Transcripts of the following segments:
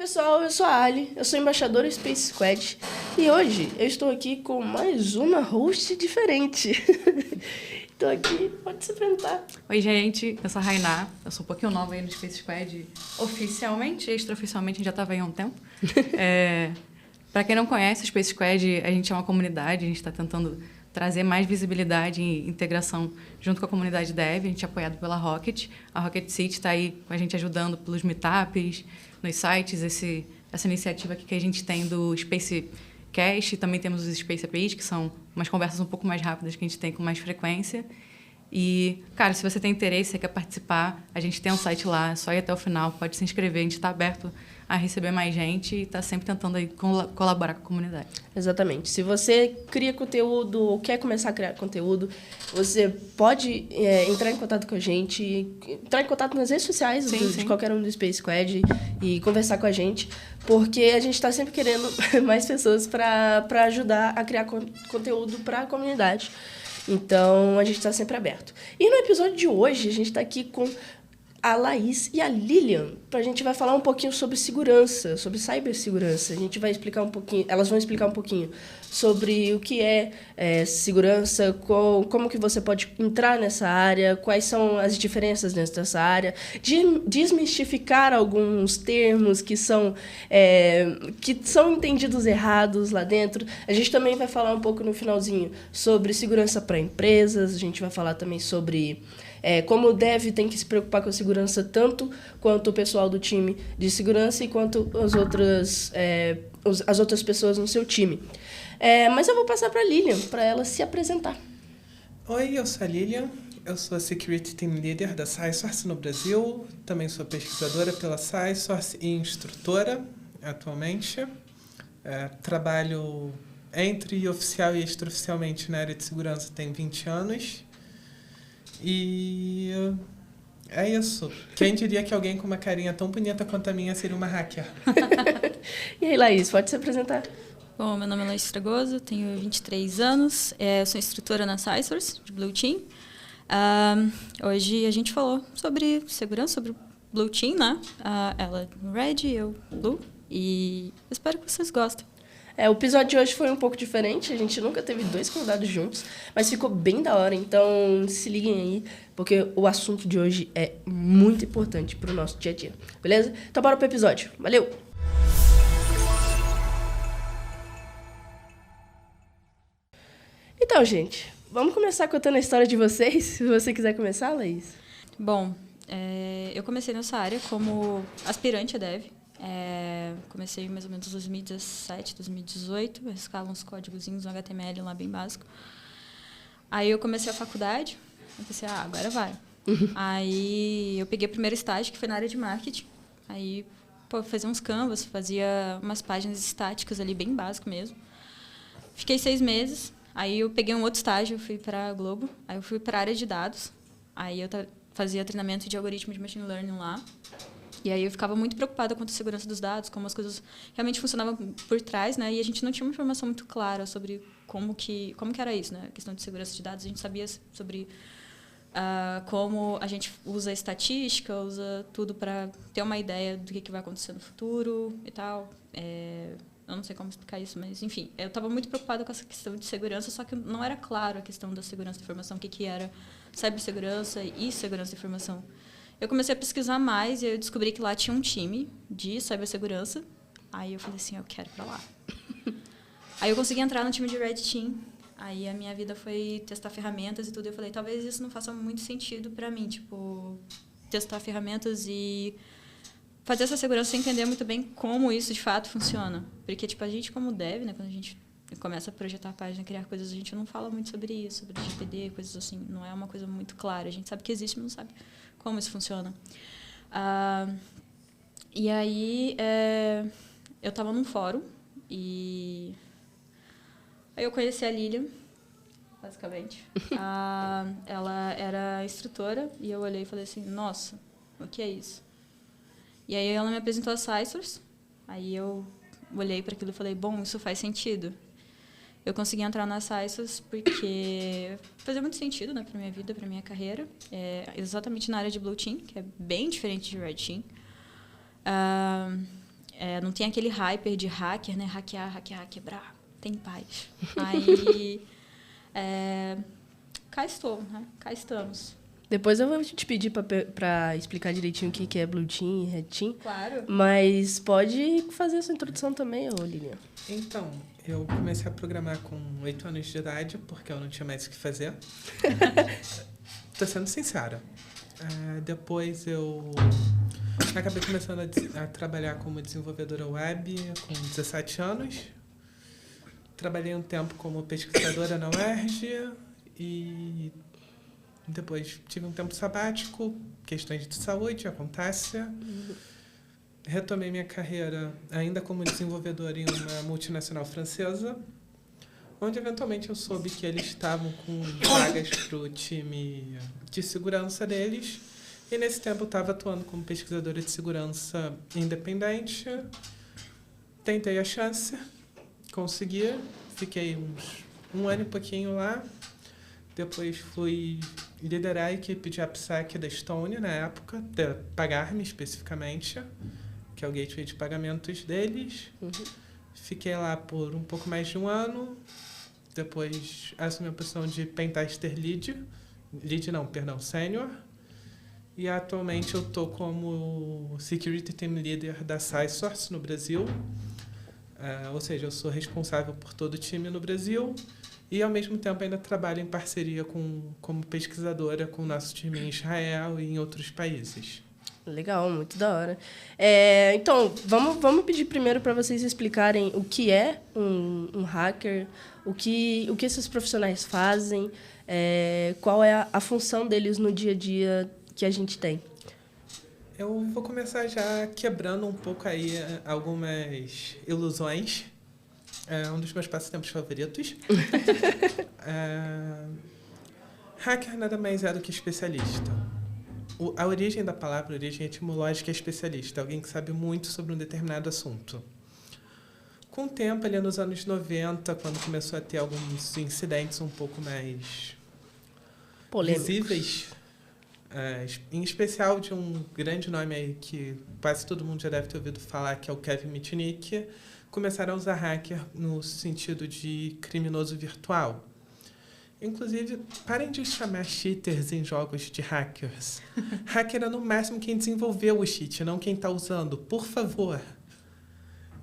pessoal, eu sou a Ali, eu sou embaixadora Space Squad e hoje eu estou aqui com mais uma host diferente. Estou aqui, pode se apresentar. Oi, gente, eu sou a Rainá, eu sou um pouquinho nova aí no Space Squad oficialmente, extraoficialmente a gente já estava aí há um tempo. Para quem não conhece o Space Squad, a gente é uma comunidade, a gente está tentando trazer mais visibilidade e integração junto com a comunidade dev, a gente é apoiado pela Rocket. A Rocket City está aí com a gente ajudando pelos meetups, nos sites, essa iniciativa aqui que a gente tem do Space Cast, também temos os Space APIs, que são umas conversas um pouco mais rápidas que a gente tem com mais frequência. E, cara, se você tem interesse, você quer participar, a gente tem um site lá, é só ir até o final, pode se inscrever, a gente está aberto a receber mais gente e está sempre tentando aí colaborar com a comunidade. Exatamente. Se você cria conteúdo ou quer começar a criar conteúdo, você pode entrar em contato com a gente, entrar em contato nas redes sociais de qualquer um do Space Squad e conversar com a gente, porque a gente está sempre querendo mais pessoas para ajudar a criar conteúdo para a comunidade. Então, a gente está sempre aberto. E no episódio de hoje, a gente está aqui com a Laís e a Lilian, a gente vai falar um pouquinho sobre segurança, sobre cibersegurança. A gente vai explicar um pouquinho, elas vão explicar um pouquinho sobre o que é segurança, como que você pode entrar nessa área, quais são as diferenças dentro dessa área, desmistificar alguns termos que são entendidos errados lá dentro. A gente também vai falar um pouco no finalzinho sobre segurança para empresas, a gente vai falar também sobre como o dev tem que se preocupar com a segurança tanto quanto o pessoal do time de segurança e quanto as outras pessoas no seu time. Mas eu vou passar para a Lilian, para ela se apresentar. Oi, eu sou a Lilian, eu sou a Security Team Leader da SciSource no Brasil, também sou pesquisadora pela SciSource e instrutora atualmente. Trabalho entre oficial e extraoficialmente na área de segurança tem 20 anos. E é isso. Quem diria que alguém com uma carinha tão bonita quanto a minha seria uma hacker? E aí, Laís, pode se apresentar? Bom, meu nome é Laís Fragoso, tenho 23 anos, sou instrutora na SciSource, de Blue Team. Hoje a gente falou sobre segurança, sobre Blue Team, né? Ela Red, eu Blue, e espero que vocês gostem. O episódio de hoje foi um pouco diferente, a gente nunca teve 2 convidados juntos, mas ficou bem da hora, então se liguem aí, porque o assunto de hoje é muito importante para o nosso dia a dia, beleza? Então bora pro episódio, valeu! Então, gente, vamos começar contando a história de vocês, se você quiser começar, Laís. Bom, eu comecei nessa área como aspirante a dev. Comecei mais ou menos em 2017, 2018, eu riscava uns códigozinhos no HTML lá bem básico. Aí eu comecei a faculdade, eu pensei, agora vai. Aí eu peguei o primeiro estágio, que foi na área de marketing. Aí, fazia uns canvas, fazia umas páginas estáticas ali, bem básico mesmo. Fiquei 6 meses, aí eu peguei um outro estágio, eu fui para a Globo, aí eu fui para a área de dados. Aí eu fazia treinamento de algoritmo de machine learning lá. E aí eu ficava muito preocupada com a segurança dos dados, como as coisas realmente funcionavam por trás, né? E a gente não tinha uma informação muito clara sobre como que era isso, né? A questão de segurança de dados, a gente sabia sobre como a gente usa estatística, usa tudo para ter uma ideia do que vai acontecer no futuro e tal. Eu não sei como explicar isso, mas, enfim. Eu estava muito preocupada com essa questão de segurança, só que não era claro a questão da segurança da informação, o que era cibersegurança e segurança da informação. Eu comecei a pesquisar mais e eu descobri que lá tinha um time de cibersegurança. Aí eu falei assim, eu quero ir pra lá. Aí eu consegui entrar no time de Red Team. Aí a minha vida foi testar ferramentas e tudo. Eu falei, talvez isso não faça muito sentido pra mim, tipo, testar ferramentas e fazer essa segurança sem entender muito bem como isso de fato funciona. Porque, tipo, a gente como dev, né, quando a gente começa a projetar a página, criar coisas, a gente não fala muito sobre isso, sobre GPD, coisas assim. Não é uma coisa muito clara. A gente sabe que existe, mas não sabe como isso funciona. E aí, eu estava num fórum e aí eu conheci a Lilian, basicamente. Ela era instrutora e eu olhei e falei assim, nossa, o que é isso? E aí ela me apresentou a SciSource, aí eu olhei para aquilo e falei, bom, isso faz sentido. Eu consegui entrar na SciSource porque fazia muito sentido, né, para minha vida, para minha carreira. Exatamente na área de Blue Team, que é bem diferente de Red Team. não tem aquele hyper de hacker, né? Hackear, quebrar. Tem paz. Aí, cá estou, né? Cá estamos. Depois eu vou te pedir para explicar direitinho o que é Blue Team e Red Team. Claro. Mas pode fazer a sua introdução também, Lilian. Então, eu comecei a programar com 8 anos de idade, porque eu não tinha mais o que fazer. Tô sendo sincera. Depois eu acabei começando a trabalhar como desenvolvedora web com 17 anos. Trabalhei um tempo como pesquisadora na UERJ e depois tive um tempo sabático, questões de saúde, acontece. Retomei minha carreira ainda como desenvolvedora em uma multinacional francesa, onde eventualmente eu soube que eles estavam com vagas para o time de segurança deles. E nesse tempo eu estava atuando como pesquisadora de segurança independente. Tentei a chance, consegui, fiquei um ano e pouquinho lá. Depois fui liderar a equipe de AppSec da Estônia, na época, da Pagar.me especificamente, que é o gateway de pagamentos deles. Fiquei lá por um pouco mais de um ano. Depois assumi a posição de Pentester Sênior. E atualmente eu estou como Security Team Leader da SciSource no Brasil. Ou seja, eu sou responsável por todo o time no Brasil. E, ao mesmo tempo, ainda trabalho em parceria como pesquisadora com o nosso time em Israel e em outros países. Legal, muito da hora. Então, vamos pedir primeiro para vocês explicarem o que é um hacker, o que esses profissionais fazem, qual é a função deles no dia a dia que a gente tem. Eu vou começar já quebrando um pouco aí algumas ilusões. É um dos meus passatempos favoritos. Hacker nada mais é do que especialista. A origem da palavra, a origem etimológica é especialista, alguém que sabe muito sobre um determinado assunto. Com o tempo, ali nos anos 90, quando começou a ter alguns incidentes um pouco mais polêmicos, visíveis, em especial de um grande nome aí que quase todo mundo já deve ter ouvido falar, que é o Kevin Mitnick, começaram a usar hacker no sentido de criminoso virtual. Inclusive, parem de chamar cheaters em jogos de hackers. Hacker é no máximo quem desenvolveu o cheat, não quem está usando, por favor.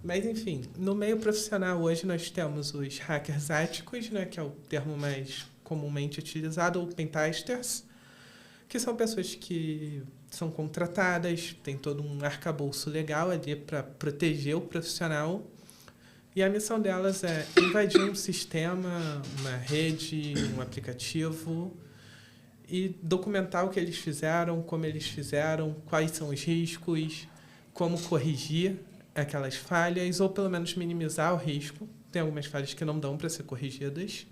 Mas, enfim, no meio profissional hoje nós temos os hackers éticos, né, que é o termo mais comumente utilizado, ou pentesters, que são pessoas que são contratadas, tem todo um arcabouço legal ali para proteger o profissional. E a missão delas é invadir um sistema, uma rede, um aplicativo e documentar o que eles fizeram, como eles fizeram, quais são os riscos, como corrigir aquelas falhas ou pelo menos minimizar o risco. Tem algumas falhas que não dão para ser corrigidas.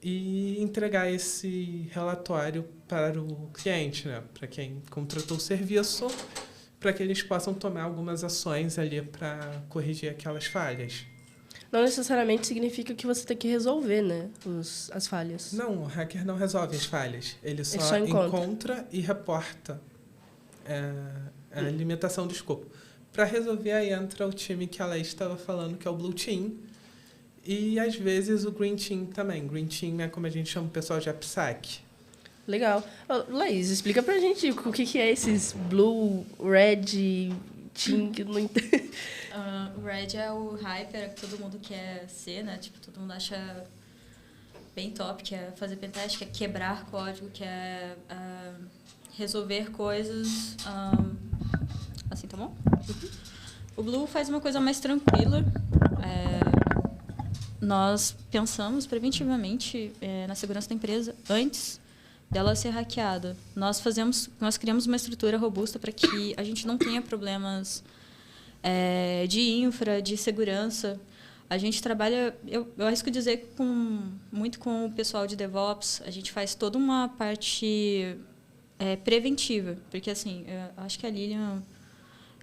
E entregar esse relatório para o cliente, né? Para quem contratou o serviço, para que eles possam tomar algumas ações ali para corrigir aquelas falhas. Não necessariamente significa que você tem que resolver, né, as falhas. Não, o hacker não resolve as falhas. Ele só encontra e reporta a limitação do escopo. Para resolver, aí entra o time que a Laís estava falando, que é o Blue Team. E, às vezes, o Green Team também. Green Team é como a gente chama o pessoal de AppSec. Legal. Laís, explica pra gente o que é esses Blue, Red, Team, que não entendo. O Red é o hyper que todo mundo quer ser, né? Tipo, todo mundo acha bem top, quer fazer pentest, quer quebrar código, quer resolver coisas. Assim, tá bom? O Blue faz uma coisa mais tranquila. Nós pensamos preventivamente na segurança da empresa antes dela ser hackeada. Nós criamos uma estrutura robusta para que a gente não tenha problemas de infra, de segurança. A gente trabalha, eu arrisco dizer, muito com o pessoal de DevOps. A gente faz toda uma parte preventiva, porque assim, eu acho que a Lilian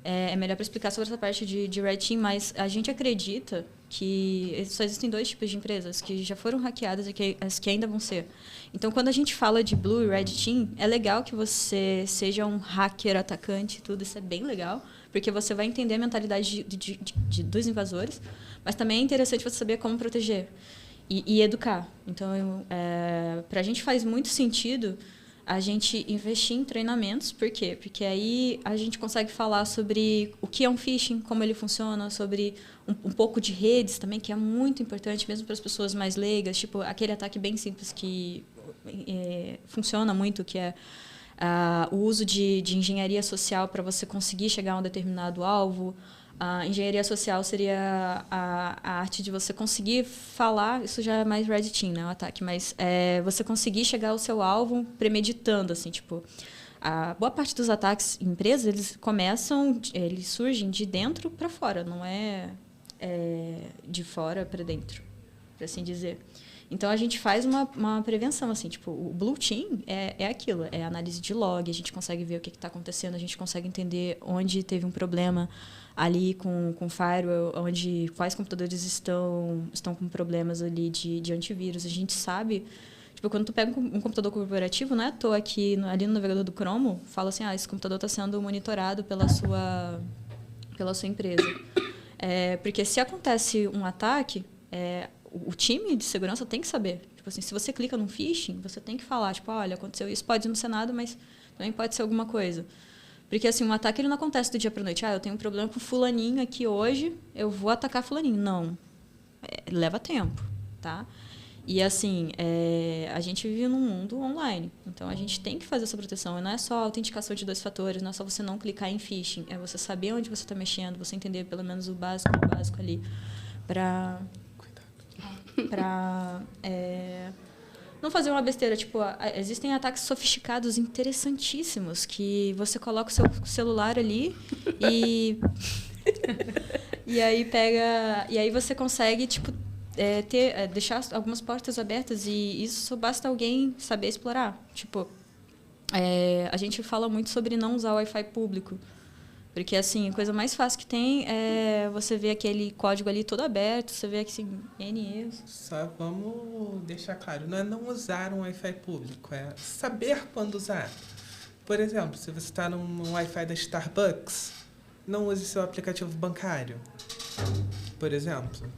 é melhor para explicar sobre essa parte de Red Team, mas a gente acredita que só existem 2 tipos de empresas, que já foram hackeadas e as que ainda vão ser. Então, quando a gente fala de Blue e Red Team, é legal que você seja um hacker atacante, tudo isso é bem legal, porque você vai entender a mentalidade dos invasores, mas também é interessante você saber como proteger e educar. Então, para a gente faz muito sentido a gente investir em treinamentos. Por quê? Porque aí a gente consegue falar sobre o que é um phishing, como ele funciona, sobre um pouco de redes também, que é muito importante, mesmo para as pessoas mais leigas, tipo aquele ataque bem simples que funciona muito, que é o uso de engenharia social para você conseguir chegar a um determinado alvo. A engenharia social seria a arte de você conseguir falar, isso já é mais red team, né, o ataque, mas você conseguir chegar ao seu alvo premeditando, assim, tipo, a boa parte dos ataques em empresas, eles surgem de dentro para fora, não é de fora para dentro, por assim dizer. Então, a gente faz uma prevenção, assim, tipo, o Blue Team é aquilo, é análise de log, a gente consegue ver o que está acontecendo, a gente consegue entender onde teve um problema ali com firewall, quais computadores estão com problemas ali de antivírus. A gente sabe, tipo, quando tu pega um computador corporativo, não é à toa que ali no navegador do Chrome, fala assim, esse computador está sendo monitorado pela sua empresa. Porque se acontece um ataque, o time de segurança tem que saber. Tipo assim, se você clica num phishing, você tem que falar, tipo, olha, aconteceu isso, pode não ser nada, mas também pode ser alguma coisa. Porque assim, um ataque ele não acontece do dia para noite. Eu tenho um problema com fulaninho aqui hoje, eu vou atacar fulaninho. Não. Leva tempo, tá? E assim, a gente vive num mundo online. Então, a gente tem que fazer essa proteção. E não é só autenticação de 2 fatores, não é só você não clicar em phishing. É você saber onde você está mexendo, você entender pelo menos o básico ali. Para não fazer uma besteira. Tipo, existem ataques sofisticados interessantíssimos que você coloca o seu celular ali e aí você consegue, tipo, deixar algumas portas abertas, e isso basta alguém saber explorar. Tipo, a gente fala muito sobre não usar o Wi-Fi público. Porque, assim, a coisa mais fácil que tem é você ver aquele código ali todo aberto, você vê que, assim, N erros. Só vamos deixar claro, não é não usar um Wi-Fi público, é saber quando usar. Por exemplo, se você está num Wi-Fi da Starbucks, não use seu aplicativo bancário, por exemplo.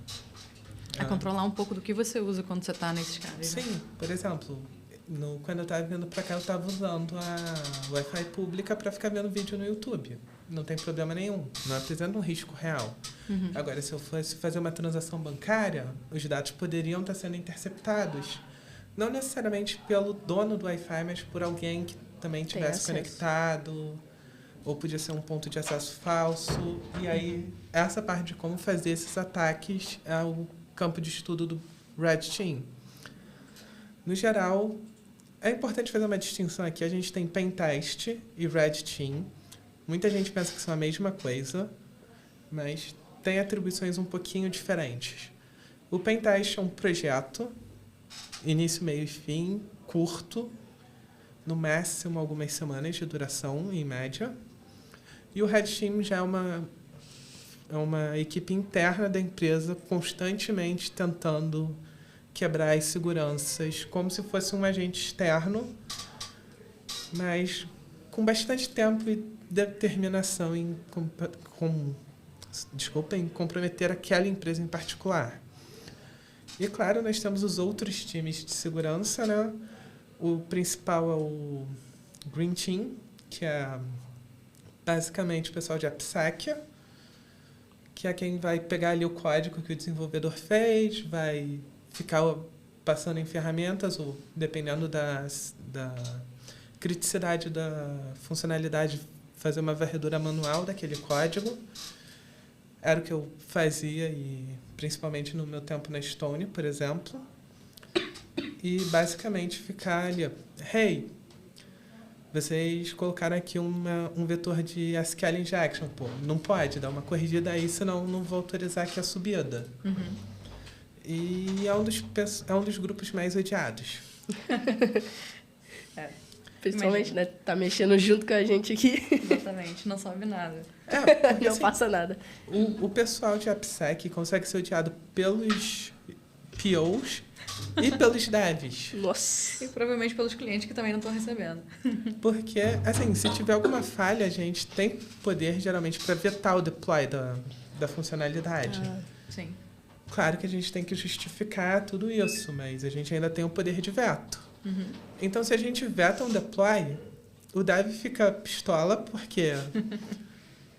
Controlar um pouco do que você usa quando você está nesses caras. Sim, por exemplo, quando eu estava vindo para cá, eu estava usando a Wi-Fi pública para ficar vendo vídeo no YouTube. Não tem problema nenhum, não apresenta um risco real. Uhum. Agora, se eu fosse fazer uma transação bancária, os dados poderiam estar sendo interceptados. Não necessariamente pelo dono do Wi-Fi, mas por alguém que também tivesse conectado, ou podia ser um ponto de acesso falso. E aí, essa parte de como fazer esses ataques é o campo de estudo do Red Team. No geral, é importante fazer uma distinção aqui. A gente tem Pentest e Red Team. Muita gente pensa que são a mesma coisa, mas tem atribuições um pouquinho diferentes. O Pentest é um projeto, início, meio e fim, curto, no máximo algumas semanas de duração, em média. E o Red Team já é uma equipe interna da empresa constantemente tentando quebrar as seguranças, como se fosse um agente externo, mas com bastante tempo e determinação em comprometer aquela empresa em particular. E, claro, nós temos os outros times de segurança, né? O principal é o Green Team, que é basicamente o pessoal de AppSec, que é quem vai pegar ali o código que o desenvolvedor fez, vai ficar passando em ferramentas, ou dependendo da criticidade da funcionalidade, fazer uma varredura manual daquele código. Era o que eu fazia, e principalmente no meu tempo na Stone, por exemplo. E basicamente ficar ali, vocês colocaram aqui um vetor de SQL injection, não pode dar uma corrigida aí, senão não vou autorizar aqui a subida. Uhum. E é um dos grupos mais odiados. Principalmente, né? Tá mexendo junto com a gente aqui. Exatamente, não sobe nada. Não passa nada. O pessoal de AppSec consegue ser odiado POs e pelos devs. Nossa. E provavelmente pelos clientes que também não estão recebendo. Porque, assim, se tiver alguma falha, a gente tem poder, geralmente, para vetar o deploy da funcionalidade. Sim. Claro que a gente tem que justificar tudo isso, mas a gente ainda tem o poder de veto. Então, se a gente veta um deploy, o dev fica pistola porque,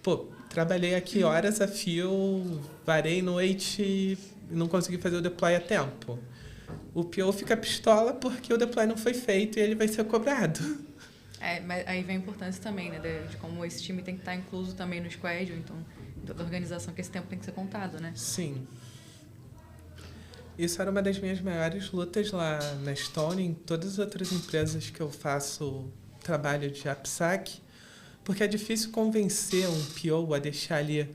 pô, trabalhei aqui horas a fio, varei noite e não consegui fazer o deploy a tempo. O PO fica pistola porque o deploy não foi feito e ele vai ser cobrado. Mas aí vem a importância também, né? De como esse time tem que estar incluso também no squad, ou então em toda a organização, que esse tempo tem que ser contado, né? Sim. Isso era uma das minhas maiores lutas lá na Stone, em todas as outras empresas que eu faço trabalho de AppSec, porque é difícil convencer um PO a deixar ali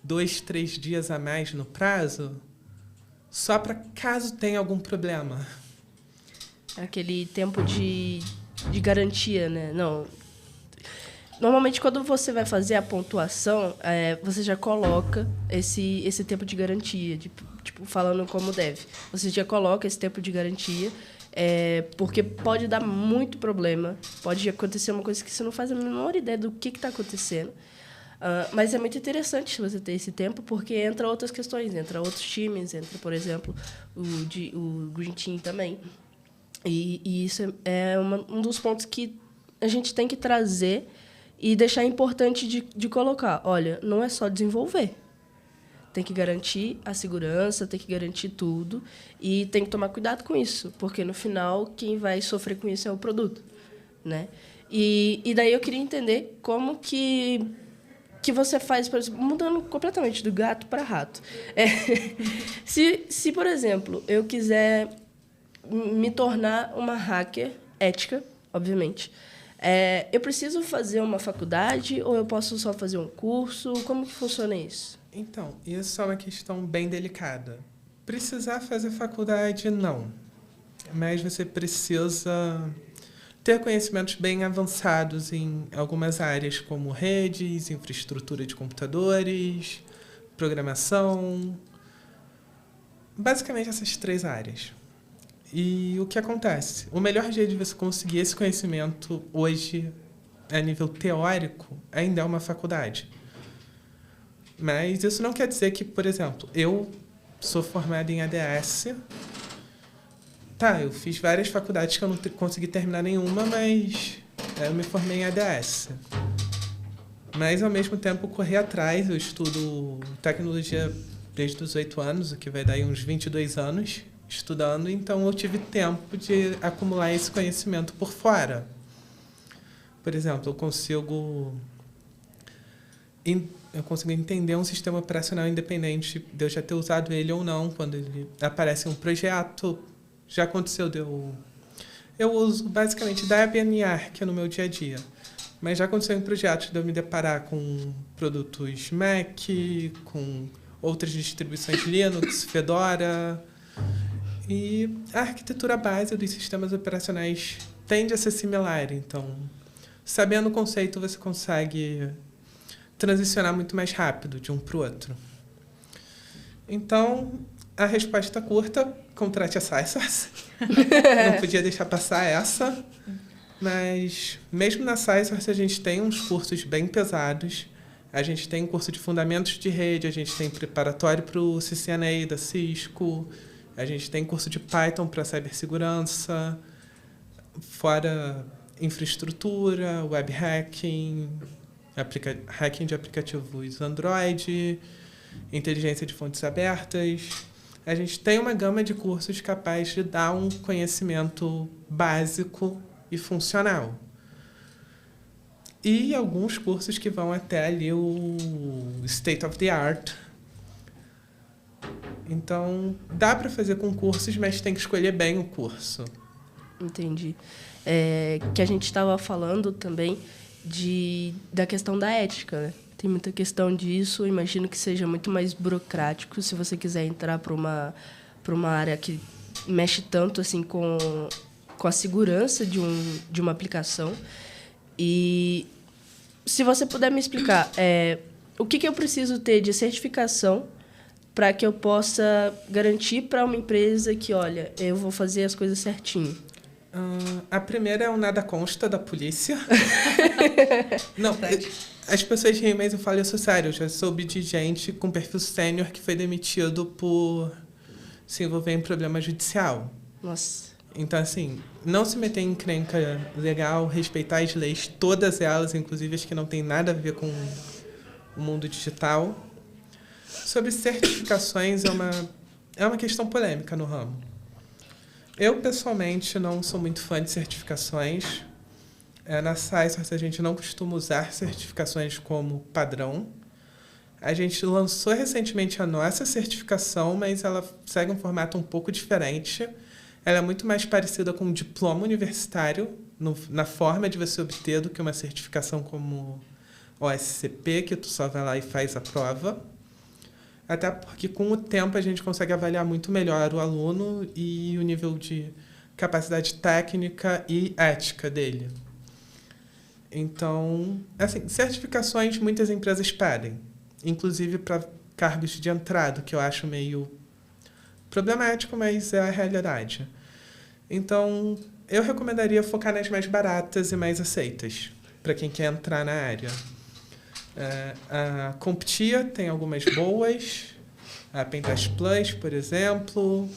2, 3 dias a mais no prazo, só para caso tenha algum problema. Aquele tempo de garantia, né? Não. Normalmente, quando você vai fazer a pontuação, você já coloca esse tempo de garantia, tipo, falando como deve. Você já coloca esse tempo de garantia, porque pode dar muito problema, pode acontecer uma coisa que você não faz a menor ideia do que está acontecendo. Mas é muito interessante você ter esse tempo, porque entra outras questões, entra outros times, entra, por exemplo, o Green Team também. E isso é um dos pontos que a gente tem que trazer e deixar importante de colocar. Olha, não é só desenvolver. Tem que garantir a segurança, tem que garantir tudo e tem que tomar cuidado com isso, porque, no final, quem vai sofrer com isso é o produto, né? E daí eu queria entender como que você faz, por exemplo, mudando completamente do gato para rato. Se, por exemplo, eu quiser me tornar uma hacker ética, obviamente, eu preciso fazer uma faculdade ou eu posso só fazer um curso? Como que funciona isso? Então, isso é uma questão bem delicada. Precisar fazer faculdade, não. Mas você precisa ter conhecimentos bem avançados em algumas áreas, como redes, infraestrutura de computadores, programação. Basicamente, essas 3 áreas. E o que acontece? O melhor jeito de você conseguir esse conhecimento hoje, a nível teórico, ainda é uma faculdade. Mas isso não quer dizer que, por exemplo, eu sou formado em ADS. Tá, eu fiz várias faculdades que eu não consegui terminar nenhuma, mas eu me formei em ADS. Mas, ao mesmo tempo, eu corri atrás. Eu estudo tecnologia desde os 8 anos, o que vai dar aí uns 22 anos estudando. Então, eu tive tempo de acumular esse conhecimento por fora. Por exemplo, eu consigo entender um sistema operacional independente de eu já ter usado ele ou não, quando ele aparece em um projeto. Já aconteceu eu uso basicamente Debian e Arc no meu dia a dia, mas já aconteceu em projetos de eu me deparar com produtos Mac, com outras distribuições Linux, Fedora, e a arquitetura base dos sistemas operacionais tende a ser similar. Então, sabendo o conceito, você consegue transicionar muito mais rápido de um para o outro. Então, a resposta curta: contrate a Sisource. Não podia deixar passar essa. Mas, mesmo na Sisource, a gente tem uns cursos bem pesados. A gente tem um curso de fundamentos de rede, a gente tem preparatório para o CCNA da Cisco, a gente tem curso de Python para cibersegurança, fora infraestrutura, web hacking, hacking de aplicativos Android, inteligência de fontes abertas. A gente tem uma gama de cursos capaz de dar um conhecimento básico e funcional. E alguns cursos que vão até ali o state of the art. Então, dá para fazer com cursos, mas tem que escolher bem o curso. Entendi. Que a gente estava falando também da questão da ética, né? Tem muita questão disso. Imagino que seja muito mais burocrático se você quiser entrar para uma área que mexe tanto assim com a segurança de uma aplicação. E se você puder me explicar o que eu preciso ter de certificação para que eu possa garantir para uma empresa que, olha, eu vou fazer as coisas certinho? A primeira é o nada consta da polícia. Não, as pessoas riem, mas eu falo isso sério. Eu já soube de gente com perfil sênior que foi demitido por se envolver em problema judicial. Nossa. Então, assim, não se meter em encrenca legal, respeitar as leis, todas elas, inclusive as que não têm nada a ver com o mundo digital. Sobre certificações, é uma questão polêmica no ramo. Eu, pessoalmente, não sou muito fã de certificações. Na Scissors, a gente não costuma usar certificações como padrão. A gente lançou recentemente a nossa certificação, mas ela segue um formato um pouco diferente. Ela é muito mais parecida com um diploma universitário, na forma de você obter, do que uma certificação como OSCP, que tu só vai lá e faz a prova. Até porque, com o tempo, a gente consegue avaliar muito melhor o aluno e o nível de capacidade técnica e ética dele. Então, assim, certificações muitas empresas pedem, inclusive para cargos de entrada, que eu acho meio problemático, mas é a realidade. Então, eu recomendaria focar nas mais baratas e mais aceitas, para quem quer entrar na área. A CompTIA tem algumas boas, a Pentest Plus, por exemplo,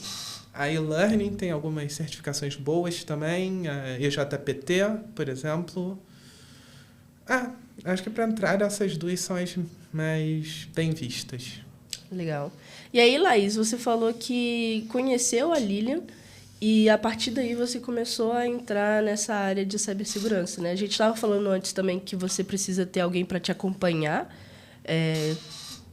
a e-learning tem algumas certificações boas também, a EJPT, por exemplo. Acho que para entrar essas duas são as mais bem vistas. Legal. E aí, Laís, você falou que conheceu a Lilian e a partir daí você começou a entrar nessa área de cibersegurança, né? A gente estava falando antes também que você precisa ter alguém para te acompanhar,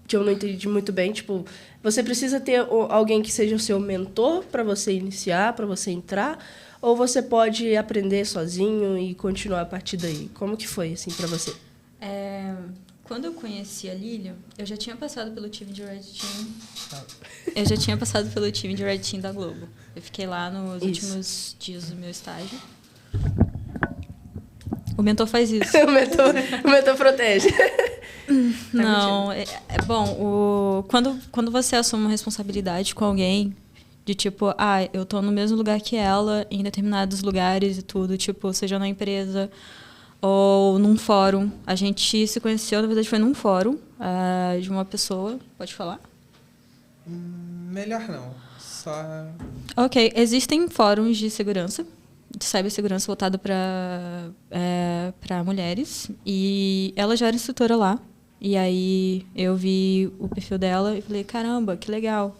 que eu não entendi muito bem. Tipo, você precisa ter alguém que seja o seu mentor para você iniciar, para você entrar, ou você pode aprender sozinho e continuar a partir daí? Como que foi, assim, para você? Quando eu conheci a Lilian, eu já tinha passado pelo time de Red Team. Eu já tinha passado pelo time de Red Team da Globo. Eu fiquei lá nos últimos dias do meu estágio. O mentor faz isso. o mentor protege. Não, bom, quando você assume uma responsabilidade com alguém, de tipo, eu tô no mesmo lugar que ela, em determinados lugares e tudo, tipo, seja na empresa ou num fórum. A gente se conheceu, na verdade, foi num fórum de uma pessoa. Pode falar? Melhor não. Só... Ok. Existem fóruns de segurança, de cibersegurança voltado para mulheres. E ela já era instrutora lá. E aí eu vi o perfil dela e falei, caramba, que legal.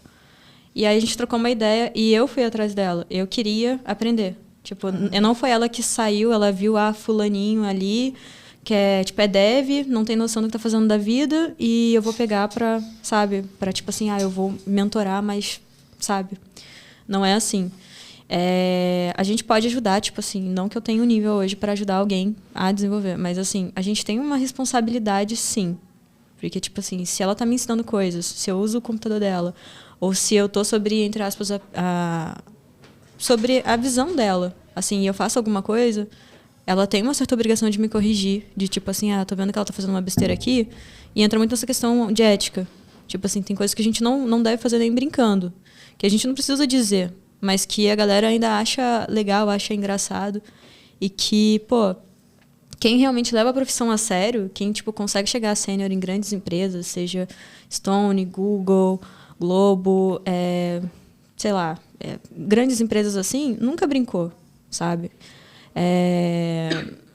E aí a gente trocou uma ideia e eu fui atrás dela. Eu queria aprender. Tipo, não foi ela que saiu, ela viu fulaninho ali, que é dev, não tem noção do que tá fazendo da vida, e eu vou pegar pra, sabe, pra tipo assim, eu vou mentorar, mas, sabe, não é assim. A gente pode ajudar, tipo assim, não que eu tenha um nível hoje para ajudar alguém a desenvolver, mas assim, a gente tem uma responsabilidade, sim. Porque, tipo assim, se ela tá me ensinando coisas, se eu uso o computador dela, ou se eu tô sobre, entre aspas, sobre a visão dela. Assim, eu faço alguma coisa, ela tem uma certa obrigação de me corrigir, de tipo assim, tô vendo que ela tá fazendo uma besteira aqui, e entra muito nessa questão de ética. Tipo assim, tem coisas que a gente não deve fazer nem brincando, que a gente não precisa dizer, mas que a galera ainda acha legal, acha engraçado, e que, pô, quem realmente leva a profissão a sério, quem, tipo, consegue chegar a sênior em grandes empresas, seja Stone, Google, Globo, sei lá, grandes empresas assim, nunca brincou, sabe?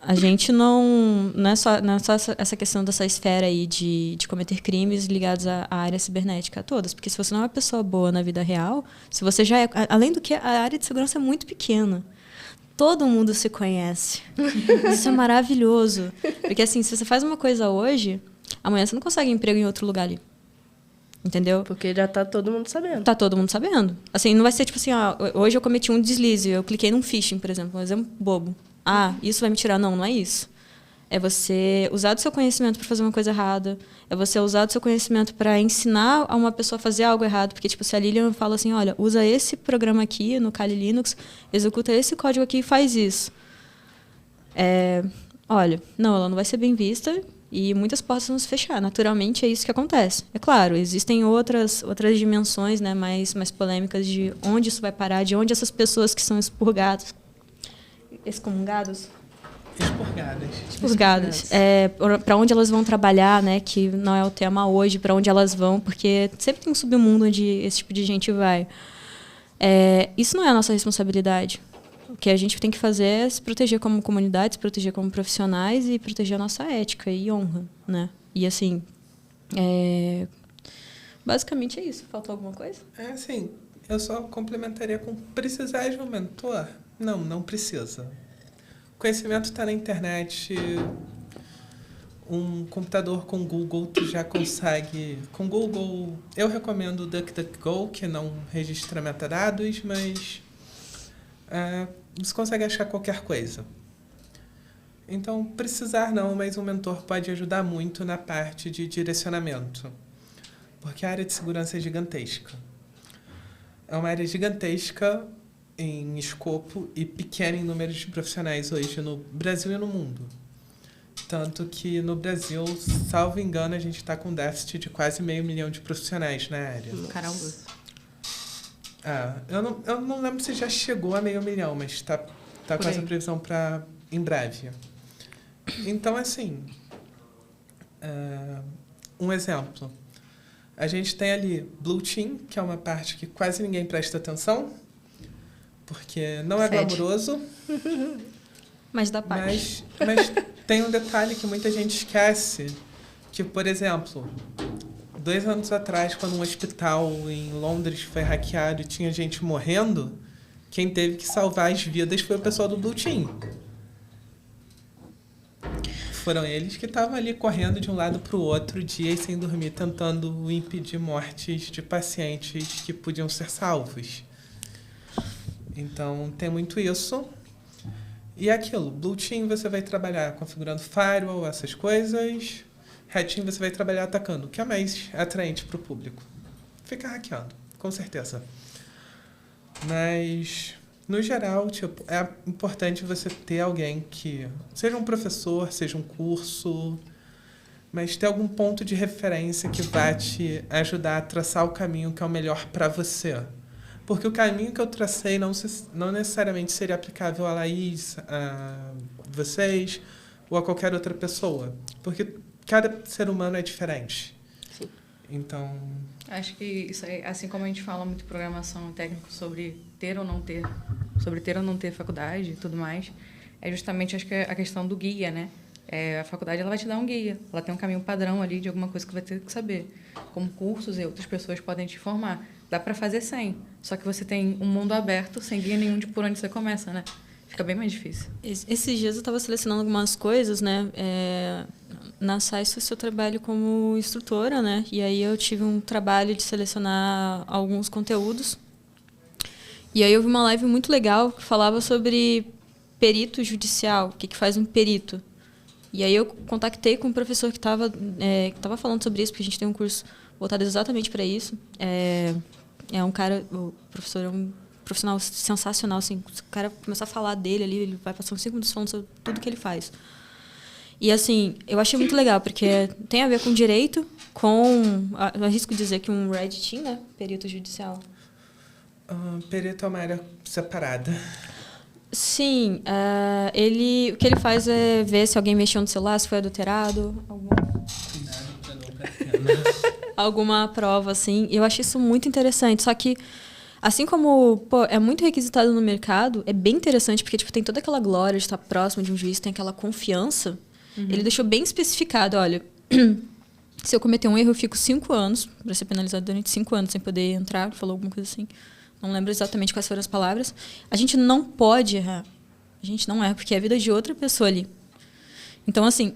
A gente não é só essa questão dessa esfera aí de cometer crimes ligados à área cibernética todas, porque se você não é uma pessoa boa na vida real, se você já é... Além do que, a área de segurança é muito pequena. Todo mundo se conhece. Isso é maravilhoso. Porque, assim, se você faz uma coisa hoje, amanhã você não consegue emprego em outro lugar ali. Entendeu? Porque já tá todo mundo sabendo. Tá todo mundo sabendo. Assim, não vai ser tipo assim, hoje eu cometi um deslize, eu cliquei num phishing, por exemplo, um exemplo bobo. Isso vai me tirar. Não é isso. É você usar do seu conhecimento para fazer uma coisa errada. É você usar do seu conhecimento para ensinar a uma pessoa a fazer algo errado. Porque, tipo, se a Lilian fala assim, olha, usa esse programa aqui no Kali Linux, executa esse código aqui e faz isso. Olha, não, ela não vai ser bem vista E muitas portas vão se fechar. Naturalmente, é isso que acontece. É claro, existem outras dimensões, né, mais polêmicas de onde isso vai parar, de onde essas pessoas que são expurgadas, excomungadas? Expurgadas. Para onde elas vão trabalhar, né, que não é o tema hoje, para onde elas vão, porque sempre tem um submundo onde esse tipo de gente vai. Isso não é a nossa responsabilidade. O que a gente tem que fazer é se proteger como comunidade, se proteger como profissionais e proteger a nossa ética e honra, né? E, assim, basicamente é isso. Faltou alguma coisa? Assim, eu só complementaria com precisar de um mentor? Não precisa. O conhecimento está na internet. Um computador com Google, tu já consegue... Com Google, eu recomendo o DuckDuckGo, que não registra metadados, mas... você consegue achar qualquer coisa. Então, precisar não, mas um mentor pode ajudar muito na parte de direcionamento. Porque a área de segurança é gigantesca. É uma área gigantesca em escopo e pequena em número de profissionais hoje no Brasil e no mundo. Tanto que no Brasil, salvo engano, a gente está com um déficit de quase 500 mil de profissionais na área. Caramba. Eu não lembro se já chegou a 500 mil, mas está com essa previsão para em breve. Então, assim, um exemplo. A gente tem ali Blue Team, que é uma parte que quase ninguém presta atenção, porque não é glamouroso. Mas dá parte. Mas tem um detalhe que muita gente esquece, que, por exemplo... 2 anos atrás, quando um hospital em Londres foi hackeado e tinha gente morrendo, quem teve que salvar as vidas foi o pessoal do Blue Team. Foram eles que estavam ali correndo de um lado para o outro, dias sem dormir, tentando impedir mortes de pacientes que podiam ser salvos. Então, tem muito isso. E é aquilo, Blue Team você vai trabalhar configurando firewall, essas coisas... Red Team você vai trabalhar atacando, o que é mais atraente para o público. Fica hackeando, com certeza. Mas, no geral, é importante você ter alguém que... Seja um professor, seja um curso, mas ter algum ponto de referência que vai te ajudar a traçar o caminho que é o melhor para você. Porque o caminho que eu tracei não necessariamente seria aplicável a Laís, a vocês ou a qualquer outra pessoa. Porque cada ser humano é diferente. Sim. Então... Acho que isso aí, assim como a gente fala muito em programação técnico sobre ter ou não ter faculdade e tudo mais, é justamente acho que a questão do guia, né? A faculdade ela vai te dar um guia, ela tem um caminho padrão ali de alguma coisa que vai ter que saber. Como cursos e outras pessoas podem te informar. Dá para fazer sem, só que você tem um mundo aberto sem guia nenhum de por onde você começa, né? Fica bem mais difícil. Esses dias eu estava selecionando algumas coisas, né? Na SAIS eu trabalho como instrutora, né? E aí eu tive um trabalho de selecionar alguns conteúdos. E aí eu vi uma live muito legal que falava sobre perito judicial, o que faz um perito. E aí eu contactei com um professor que estava falando sobre isso, porque a gente tem um curso voltado exatamente para isso. O professor é um profissional sensacional, assim, se o cara começar a falar dele ali, ele vai passar uns 5 minutos falando sobre tudo que ele faz. E, assim, eu achei muito legal, porque tem a ver com direito, eu arrisco dizer que um Red Team, né? Perito judicial. Perito é uma área separada. Sim, o que ele faz é ver se alguém mexeu no celular, se foi adulterado, alguma prova, assim. Eu achei isso muito interessante, só que assim como é muito requisitado no mercado, é bem interessante, porque tem toda aquela glória de estar próximo de um juiz, tem aquela confiança. Uhum. Ele deixou bem especificado, olha, se eu cometer um erro, eu fico 5 anos, para ser penalizado durante 5 anos, sem poder entrar, falou alguma coisa assim. Não lembro exatamente quais foram as palavras. A gente não pode errar. A gente não erra, porque é a vida de outra pessoa ali. Então, assim,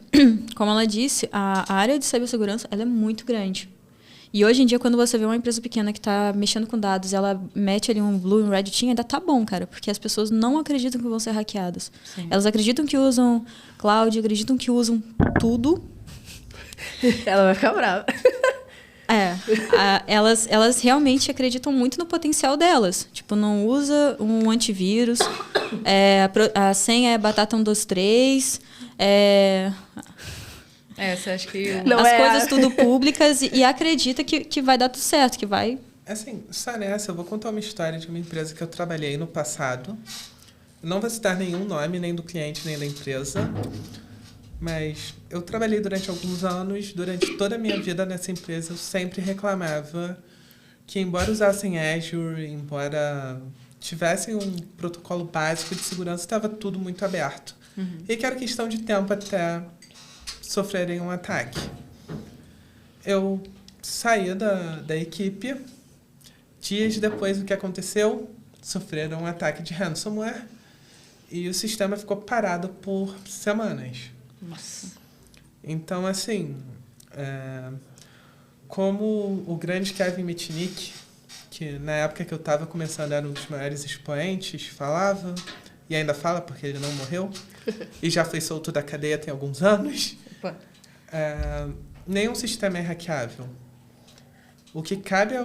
como ela disse, a área de cibersegurança ela é muito grande. E hoje em dia, quando você vê uma empresa pequena que está mexendo com dados, ela mete ali um Blue e um Red Team, ainda tá bom, cara, porque as pessoas não acreditam que vão ser hackeadas. Sim. Elas acreditam que usam cloud, acreditam que usam tudo. Ela vai ficar brava. Elas realmente acreditam muito no potencial delas. Tipo, não usa um antivírus, a senha é batata 123, Você acha que... Não as é coisas tudo públicas e acredita que vai dar tudo certo, que vai... Assim, só nessa, eu vou contar uma história de uma empresa que eu trabalhei no passado. Não vou citar nenhum nome, nem do cliente, nem da empresa. Mas eu trabalhei durante alguns anos. Durante toda a minha vida nessa empresa, eu sempre reclamava que, embora usassem Azure, embora tivessem um protocolo básico de segurança, estava tudo muito aberto. E que era questão de tempo até sofrerem um ataque. Eu saí da equipe. Dias depois do que aconteceu, sofreram um ataque de ransomware e o sistema ficou parado por semanas. Nossa. Então, assim, como o grande Kevin Mitnick, que na época que eu estava começando era um dos maiores expoentes, falava, e ainda fala porque ele não morreu, e já foi solto da cadeia tem alguns anos, nenhum sistema é hackeável. O que cabe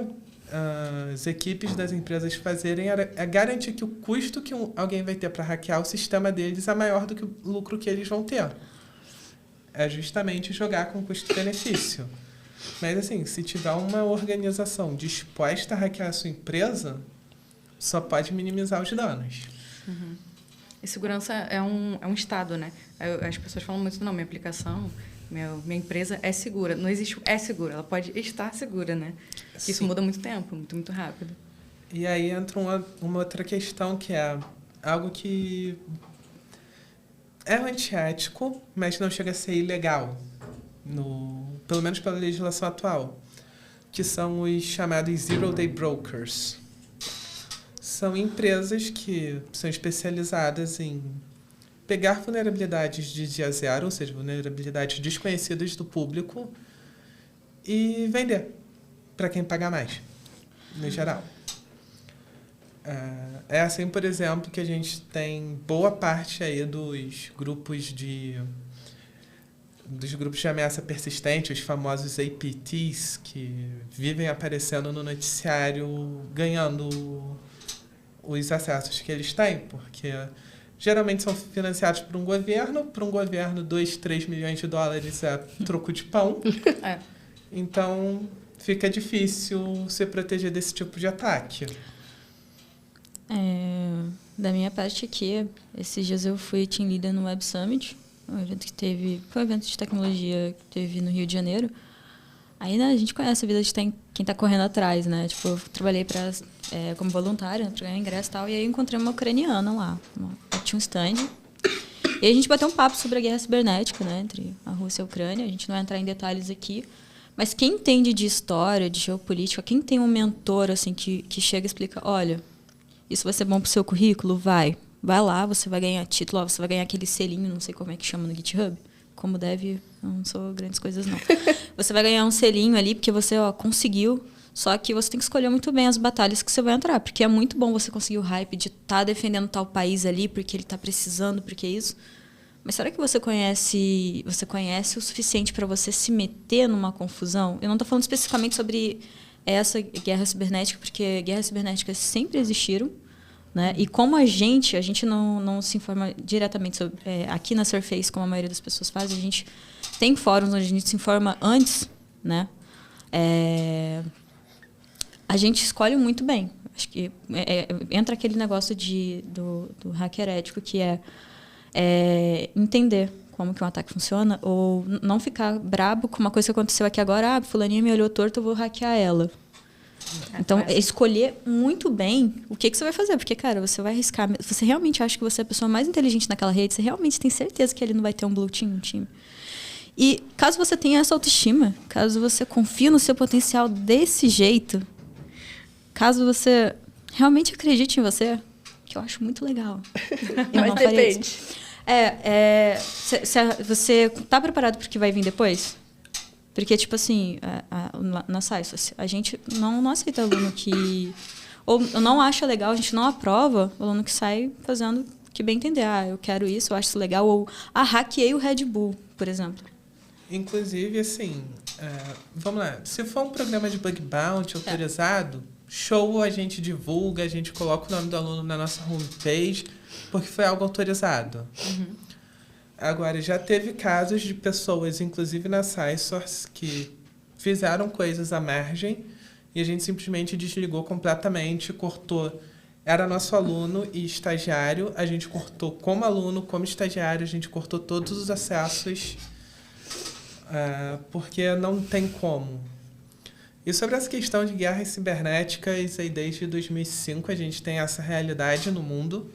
as equipes das empresas fazerem é garantir que o custo que alguém vai ter para hackear o sistema deles é maior do que o lucro que eles vão ter. É justamente jogar com custo-benefício. Mas, assim, se tiver uma organização disposta a hackear a sua empresa, só pode minimizar os danos. E segurança é um estado, né? As pessoas falam muito, não, minha aplicação... Minha empresa é segura. Não existe é segura, ela pode estar segura, né? Sim. Isso muda muito tempo, muito rápido. E aí entra uma outra questão, que é algo que é antiético, mas não chega a ser ilegal, pelo menos pela legislação atual, que são os chamados Zero Day Brokers. São empresas que são especializadas em pegar vulnerabilidades de dia zero, ou seja, vulnerabilidades desconhecidas do público, e vender para quem pagar mais, no geral. É assim, por exemplo, que a gente tem boa parte aí dos grupos de ameaça persistente, os famosos APTs, que vivem aparecendo no noticiário, ganhando os acessos que eles têm, porque... geralmente são financiados por um governo. Para um governo, 2, 3 milhões de dólares é troco de pão. Então, fica difícil se proteger desse tipo de ataque. Da minha parte aqui, esses dias eu fui team leader no Web Summit, um evento que foi um evento de tecnologia que teve no Rio de Janeiro. Aí, né, a gente conhece a vida de quem está correndo atrás, né? Tipo, eu trabalhei como voluntária para ganhar ingresso e tal, e aí eu encontrei uma ucraniana lá. Tinha um stand. E a gente bateu um papo sobre a guerra cibernética, né, entre a Rússia e a Ucrânia. A gente não vai entrar em detalhes aqui. Mas quem entende de história, de geopolítica, quem tem um mentor assim, que chega e explica, olha, isso vai ser bom pro seu currículo? Vai lá, você vai ganhar título, você vai ganhar aquele selinho, não sei como é que chama no GitHub. Como deve, não sou grandes coisas, não. Você vai ganhar um selinho ali, porque você conseguiu. Só que você tem que escolher muito bem as batalhas que você vai entrar. Porque é muito bom você conseguir o hype de estar defendendo tal país ali, porque ele está precisando, porque é isso. Mas será que você conhece o suficiente para você se meter numa confusão? Eu não estou falando especificamente sobre essa guerra cibernética, porque guerras cibernéticas sempre existiram. Né? E como a gente não se informa diretamente sobre, aqui na Surface, como a maioria das pessoas faz, a gente tem fóruns onde a gente se informa antes, né? A gente escolhe muito bem. Acho que entra aquele negócio do hacker ético, que é entender como que um ataque funciona, ou não ficar brabo com uma coisa que aconteceu aqui agora, fulaninha me olhou torto, eu vou hackear ela. Então, escolher muito bem o que você vai fazer. Porque, cara, você vai arriscar. Você realmente acha que você é a pessoa mais inteligente naquela rede? Você realmente tem certeza que ele não vai ter um blue team no time? E caso você tenha essa autoestima, caso você confie no seu potencial desse jeito, caso você realmente acredite em você, que eu acho muito legal. Mas depende. Você tá preparado para o que vai vir depois? Porque, tipo assim, na SciSource, a gente não aceita aluno que... Ou não acha legal, a gente não aprova o aluno que sai fazendo o que bem entender. Eu quero isso, eu acho isso legal. Ou, hackeei o Red Bull, por exemplo. Inclusive, assim, vamos lá. Se for um programa de bug bounty autorizado, show, a gente divulga, a gente coloca o nome do aluno na nossa homepage, porque foi algo autorizado. Agora, já teve casos de pessoas, inclusive na SciSource, que fizeram coisas à margem e a gente simplesmente desligou completamente, cortou. Era nosso aluno e estagiário, a gente cortou como aluno, como estagiário, a gente cortou todos os acessos, porque não tem como. E sobre essa questão de guerras cibernéticas, aí desde 2005 a gente tem essa realidade no mundo.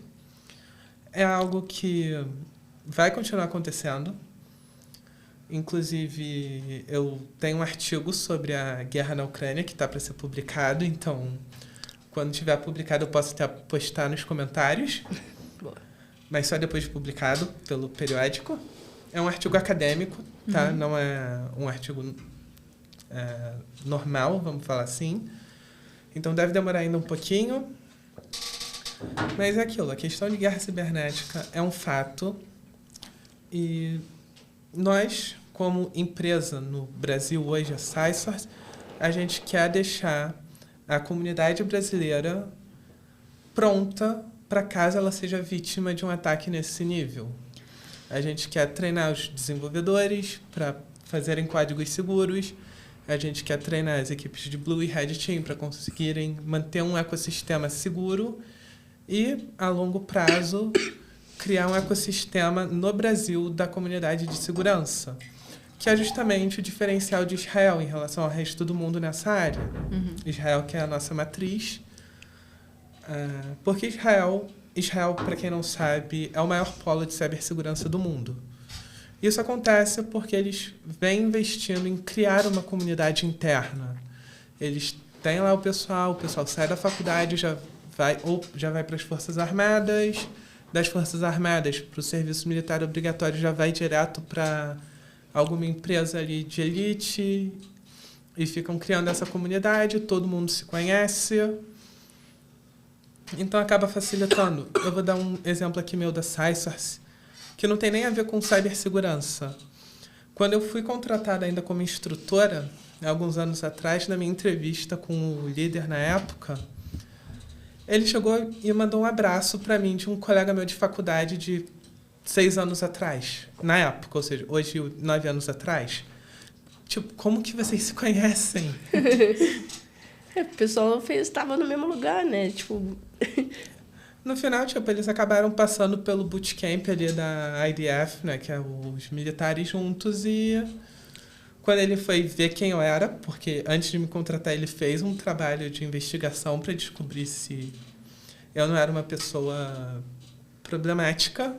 É algo que vai continuar acontecendo. Inclusive, eu tenho um artigo sobre a guerra na Ucrânia que está para ser publicado, então, quando tiver publicado, eu posso até postar nos comentários. Boa. Mas só depois de publicado pelo periódico. É um artigo acadêmico, tá? Não é um artigo normal, vamos falar assim. Então, deve demorar ainda um pouquinho. Mas é aquilo, a questão de guerra cibernética é um fato. E nós, como empresa no Brasil hoje, a SciSource, a gente quer deixar a comunidade brasileira pronta para caso ela seja vítima de um ataque nesse nível. A gente quer treinar os desenvolvedores para fazerem códigos seguros. A gente quer treinar as equipes de Blue e Red Team para conseguirem manter um ecossistema seguro e, a longo prazo, criar um ecossistema no Brasil da comunidade de segurança, que é justamente o diferencial de Israel em relação ao resto do mundo nessa área. Israel, que é a nossa matriz, porque Israel, para quem não sabe, é o maior polo de cibersegurança do mundo. Isso acontece porque eles vêm investindo em criar uma comunidade interna. Eles têm lá o pessoal sai da faculdade, já vai para as Forças Armadas, das Forças Armadas para o serviço militar obrigatório já vai direto para alguma empresa ali de elite e ficam criando essa comunidade, todo mundo se conhece. Então acaba facilitando. Eu vou dar um exemplo aqui meu da SciSource, que não tem nem a ver com cibersegurança. Quando eu fui contratada ainda como instrutora, alguns anos atrás, na minha entrevista com o líder na época, ele chegou e mandou um abraço para mim de um colega meu de faculdade de 6 anos atrás, na época, ou seja, hoje 9 anos atrás. Tipo, como que vocês se conhecem? O pessoal estava no mesmo lugar, né? Tipo... No final, tipo, eles acabaram passando pelo bootcamp ali da IDF, né? Que é os militares juntos, e quando ele foi ver quem eu era, porque antes de me contratar ele fez um trabalho de investigação para descobrir se eu não era uma pessoa problemática.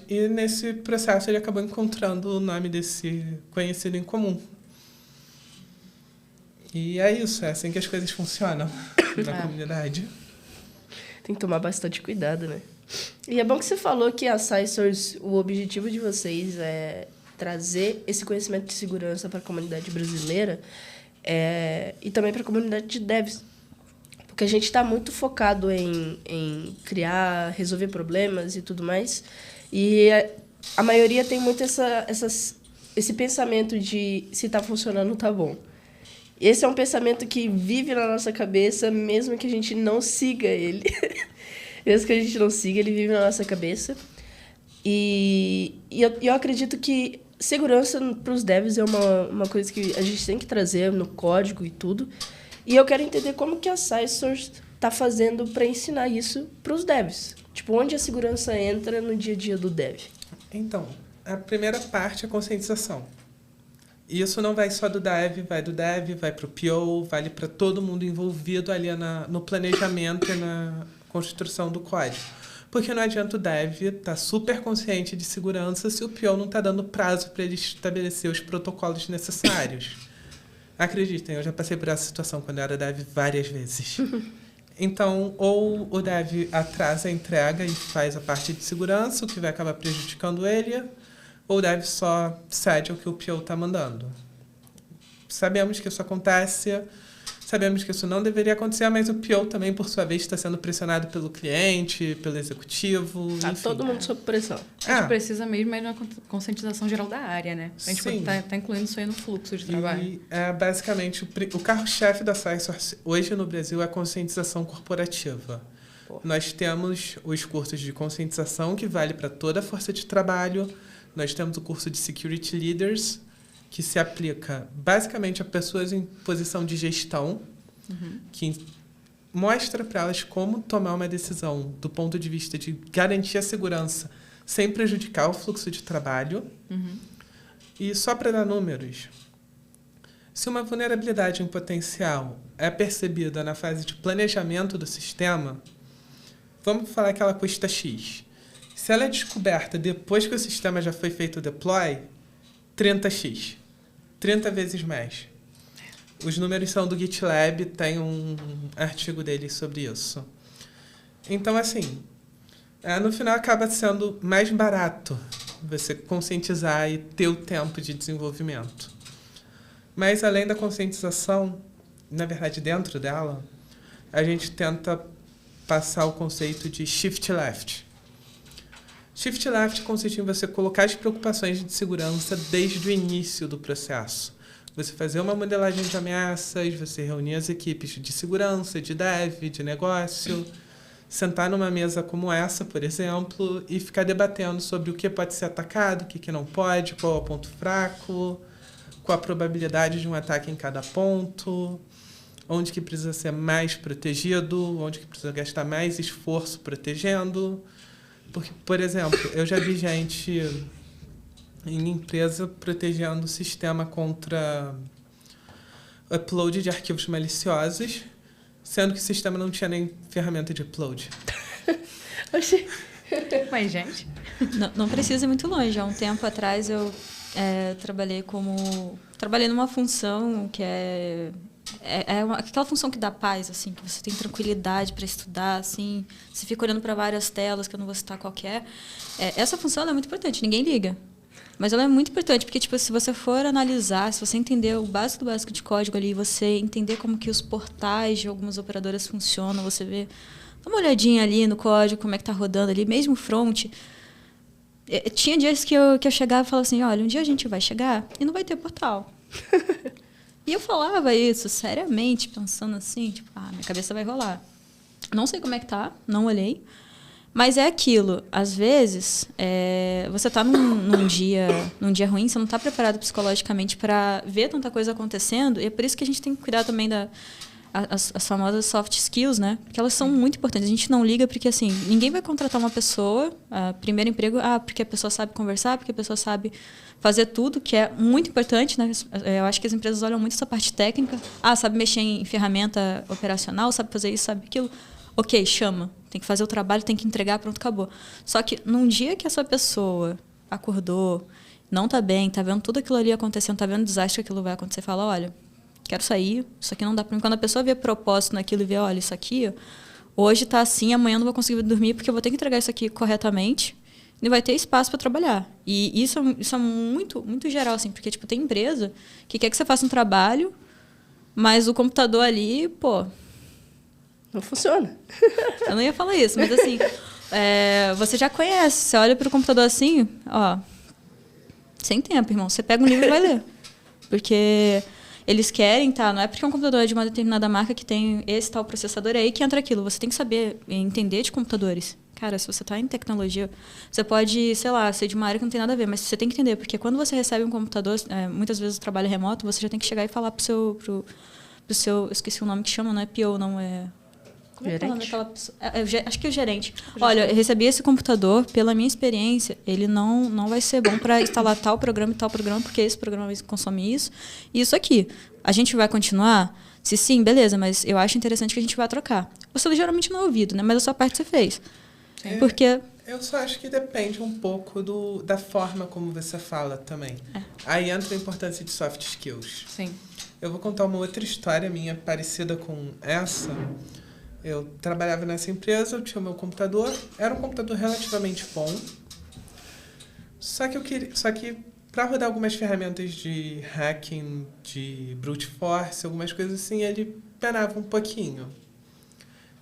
E nesse processo ele acabou encontrando o nome desse conhecido em comum. E é isso, é assim que as coisas funcionam na comunidade. Tem que tomar bastante cuidado, né? E é bom que você falou que a SciSource, o objetivo de vocês é trazer esse conhecimento de segurança para a comunidade brasileira e também para a comunidade de devs. Porque a gente está muito focado em criar, resolver problemas e tudo mais. E a maioria tem muito esse pensamento de se está funcionando, tá bom. Esse é um pensamento que vive na nossa cabeça, mesmo que a gente não siga ele. Mesmo que a gente não siga, ele vive na nossa cabeça. E eu acredito que segurança para os devs é uma coisa que a gente tem que trazer no código e tudo. E eu quero entender como que a SciSource está fazendo para ensinar isso para os devs. Tipo, onde a segurança entra no dia a dia do dev? Então, a primeira parte é a conscientização. E isso não vai só do dev, vai para o PO, vale para todo mundo envolvido ali no planejamento e na construção do código. Porque não adianta o dev estar super consciente de segurança se o PO não está dando prazo para ele estabelecer os protocolos necessários. Acreditem, eu já passei por essa situação quando eu era dev várias vezes. Então, ou o dev atrasa a entrega e faz a parte de segurança, o que vai acabar prejudicando ele, ou o dev só cede ao que o PO está mandando. Sabemos que isso acontece, sabemos que isso não deveria acontecer, mas o PO também, por sua vez, está sendo pressionado pelo cliente, pelo executivo, Tá enfim. todo mundo sob pressão. A gente precisa mesmo de uma conscientização geral da área, né? A gente tá incluindo isso aí no fluxo de trabalho. E basicamente o carro-chefe da SciSource hoje no Brasil é a conscientização corporativa. Nós temos os cursos de conscientização, que vale para toda a força de trabalho. Nós temos o curso de Security Leaders, que se aplica basicamente a pessoas em posição de gestão, que mostra para elas como tomar uma decisão do ponto de vista de garantir a segurança sem prejudicar o fluxo de trabalho. E só para dar números, se uma vulnerabilidade em potencial é percebida na fase de planejamento do sistema, vamos falar que ela custa X. Se ela é descoberta depois que o sistema já foi feito o deploy, 30x. 30 vezes mais. Os números são do GitLab, tem um artigo dele sobre isso. Então, assim, no final acaba sendo mais barato você conscientizar e ter o tempo de desenvolvimento. Mas, além da conscientização, na verdade, dentro dela, a gente tenta passar o conceito de shift left. Shift left consiste em você colocar as preocupações de segurança desde o início do processo. Você fazer uma modelagem de ameaças, você reunir as equipes de segurança, de dev, de negócio, sentar numa mesa como essa, por exemplo, e ficar debatendo sobre o que pode ser atacado, o que não pode, qual é o ponto fraco, qual a probabilidade de um ataque em cada ponto, onde que precisa ser mais protegido, onde que precisa gastar mais esforço protegendo. Porque, por exemplo, eu já vi gente em empresa protegendo o sistema contra upload de arquivos maliciosos, sendo que o sistema não tinha nem ferramenta de upload. Mas, gente... Não precisa ir muito longe. Há um tempo atrás eu trabalhei numa função que é aquela função que dá paz, assim, que você tem tranquilidade para estudar, assim, você fica olhando para várias telas, que eu não vou citar qual que é. Essa função ela é muito importante, ninguém liga. Mas ela é muito importante, porque tipo, se você for analisar, se você entender o básico do básico de código ali, você entender como que os portais de algumas operadoras funcionam, você vê, dá uma olhadinha ali no código, como é que está rodando ali, mesmo front. Tinha dias que eu chegava e falava assim, olha, um dia a gente vai chegar e não vai ter portal. E eu falava isso seriamente, pensando assim, tipo, minha cabeça vai rolar. Não sei como é que tá, não olhei. Mas é aquilo, às vezes, você está num dia ruim, você não está preparado psicologicamente para ver tanta coisa acontecendo, e é por isso que a gente tem que cuidar também as famosas soft skills, né? Porque elas são muito importantes. A gente não liga porque, assim, ninguém vai contratar uma pessoa, primeiro emprego, porque a pessoa sabe conversar, porque a pessoa sabe fazer tudo, que é muito importante, né? Eu acho que as empresas olham muito essa parte técnica. Sabe mexer em ferramenta operacional, sabe fazer isso, sabe aquilo. Ok, chama. Tem que fazer o trabalho, tem que entregar, pronto, acabou. Só que num dia que essa pessoa acordou, não tá bem, tá vendo tudo aquilo ali acontecendo, tá vendo o desastre que aquilo vai acontecer, fala, olha, quero sair, isso aqui não dá para mim. Quando a pessoa vê propósito naquilo e vê, olha, isso aqui, hoje tá assim, amanhã não vou conseguir dormir porque eu vou ter que entregar isso aqui corretamente e vai ter espaço para trabalhar. E isso é muito, muito geral, assim, porque tipo, tem empresa que quer que você faça um trabalho, mas o computador ali, não funciona. Eu não ia falar isso, mas assim, você já conhece, você olha para o computador assim, sem tempo, irmão. Você pega um livro e vai ler. Porque eles querem, não é porque um computador é de uma determinada marca que tem esse tal processador aí que entra aquilo. Você tem que saber entender de computadores. Cara, se você está em tecnologia, você pode, sei lá, ser de uma área que não tem nada a ver, mas você tem que entender, porque quando você recebe um computador, muitas vezes o trabalho é remoto, você já tem que chegar e falar pro seu eu esqueci o nome que chama, não é PO, não é... Como é que é o nome daquela pessoa? Acho que é o gerente. Olha, eu recebi esse computador, pela minha experiência, ele não vai ser bom para instalar tal programa e tal programa, porque esse programa consome isso e isso aqui. A gente vai continuar? Se sim, beleza, mas eu acho interessante que a gente vai trocar. Você geralmente não é ouvido, né? Mas a sua parte você fez. Porque... Eu só acho que depende um pouco da forma como você fala também. Aí entra a importância de soft skills. Sim. Eu vou contar uma outra história minha parecida com essa. Eu trabalhava nessa empresa, eu tinha o meu computador, era um computador relativamente bom. Só que para rodar algumas ferramentas de hacking, de brute force, algumas coisas assim, ele penava um pouquinho.